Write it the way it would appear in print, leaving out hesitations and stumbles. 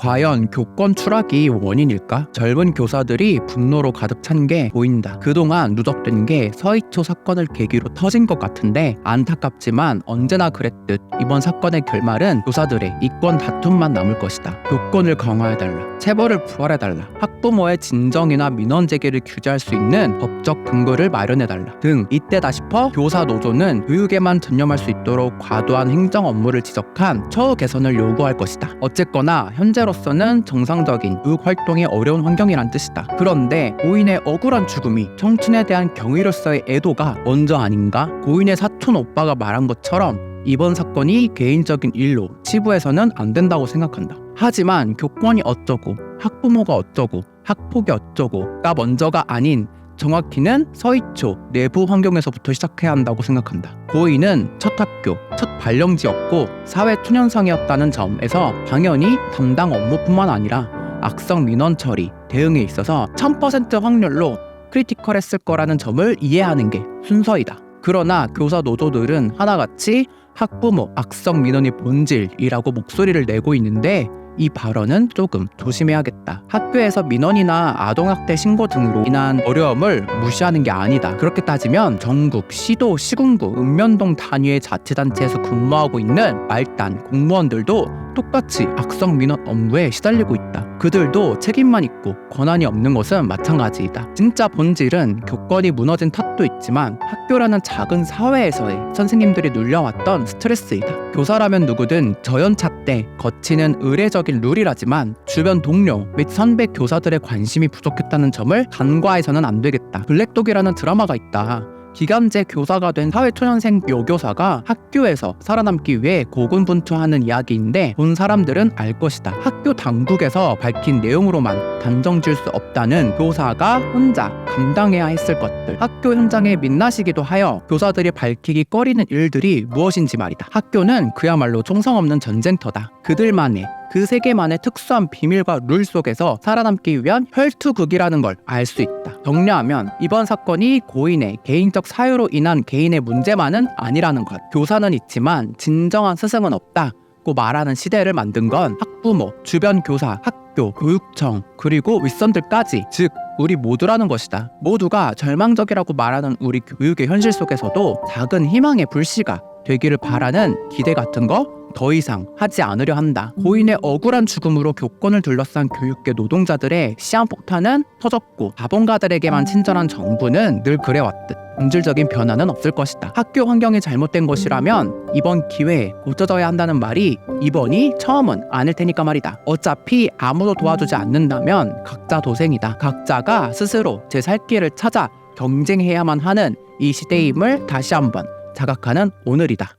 과연 교권 추락이 원인일까? 젊은 교사들이 분노로 가득 찬 게 보인다. 그동안 누적된 게 서희초 사건을 계기로 터진 것 같은데 안타깝지만 언제나 그랬듯 이번 사건의 결말은 교사들의 이권 다툼만 남을 것이다. 교권을 강화해달라. 체벌을 부활해달라. 학부모의 진정이나 민원 제기를 규제할 수 있는 법적 근거를 마련해달라 등 이때다 싶어 교사 노조는 교육에만 전념할 수 있도록 과도한 행정 업무를 지적한 처우 개선을 요구할 것이다. 어쨌거나 현재로서는 정상적인 교육 활동이 어려운 환경이란 뜻이다. 그런데 고인의 억울한 죽음이 청춘에 대한 경위로서의 애도가 먼저 아닌가? 고인의 사촌 오빠가 말한 것처럼 이번 사건이 개인적인 일로 치부해서는 안 된다고 생각한다. 하지만 교권이 어쩌고 학부모가 어쩌고 학폭이 어쩌고가 먼저가 아닌 정확히는 서희초 내부 환경에서부터 시작해야 한다고 생각한다. 고인은 첫 학교, 첫 발령지였고 사회 초년생이었다는 점에서 당연히 담당 업무뿐만 아니라 악성 민원 처리, 대응에 있어서 1000% 확률로 크리티컬했을 거라는 점을 이해하는 게 순서이다. 그러나 교사 노조들은 하나같이 학부모 악성 민원이 본질이라고 목소리를 내고 있는데 이 발언은 조금 조심해야겠다. 학교에서 민원이나 아동학대 신고 등으로 인한 어려움을 무시하는 게 아니다. 그렇게 따지면 전국, 시도, 시군구, 읍면동 단위의 자치단체에서 근무하고 있는 말단, 공무원들도 똑같이 악성 민원 업무에 시달리고 있다. 그들도 책임만 있고 권한이 없는 것은 마찬가지이다. 진짜 본질은 교권이 무너진 탓도 있지만 학교라는 작은 사회에서의 선생님들이 눌려왔던 스트레스이다. 교사라면 누구든 저연차 때 거치는 의례적인 룰이라지만 주변 동료 및 선배 교사들의 관심이 부족했다는 점을 간과해서는 안 되겠다. 블랙독이라는 드라마가 있다. 기간제 교사가 된 사회초년생 여교사가 학교에서 살아남기 위해 고군분투하는 이야기인데 본 사람들은 알 것이다. 학교 당국에서 밝힌 내용으로만 단정 지을 수 없다는 교사가 혼자 감당해야 했을 것들, 학교 현장에 민낯이기도 하여 교사들이 밝히기 꺼리는 일들이 무엇인지 말이다. 학교는 그야말로 총성 없는 전쟁터다. 그들만의 그 세계만의 특수한 비밀과 룰 속에서 살아남기 위한 혈투극이라는 걸 알 수 있다. 정리하면 이번 사건이 고인의 개인적 사유로 인한 개인의 문제만은 아니라는 것. 교사는 있지만 진정한 스승은 없다고 말하는 시대를 만든 건 학부모, 주변 교사, 학교, 교육청, 그리고 윗선들까지, 즉 우리 모두라는 것이다. 모두가 절망적이라고 말하는 우리 교육의 현실 속에서도 작은 희망의 불씨가 되기를 바라는 기대 같은 거 더 이상 하지 않으려 한다. 고인의 억울한 죽음으로 교권을 둘러싼 교육계 노동자들의 시한폭탄은 터졌고 자본가들에게만 친절한 정부는 늘 그래왔듯 본질적인 변화는 없을 것이다. 학교 환경이 잘못된 것이라면 이번 기회에 고쳐져야 한다는 말이 이번이 처음은 아닐 테니까 말이다. 어차피 아무도 도와주지 않는다면 각자 도생이다. 각자가 스스로 제 살 길을 찾아 경쟁해야만 하는 이 시대임을 다시 한번 자각하는 오늘이다.